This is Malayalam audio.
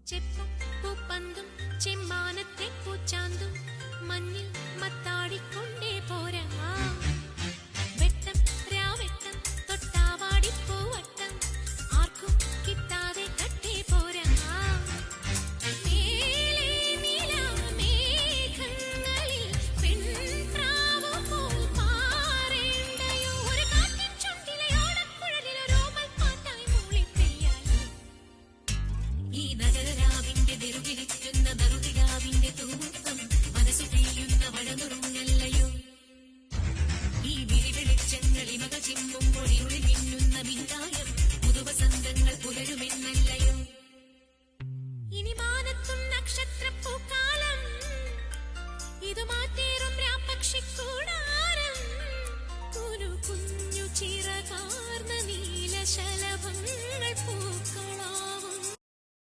ചെപ്പും പൂപ്പന്തും ചെമ്മാനത്തെ പൂച്ചാന്തും മഞ്ഞിൽ മത്താടിക്കൊണ്ടേ പോരാ വെട്ടം രാവെട്ടം തൊട്ടാവാടിപ്പൂവട്ടം ആർക്കും കിട്ടാതെ കട്ടേ പോരാ കുഞ്ഞു ചിറകാർന്ന നീലശല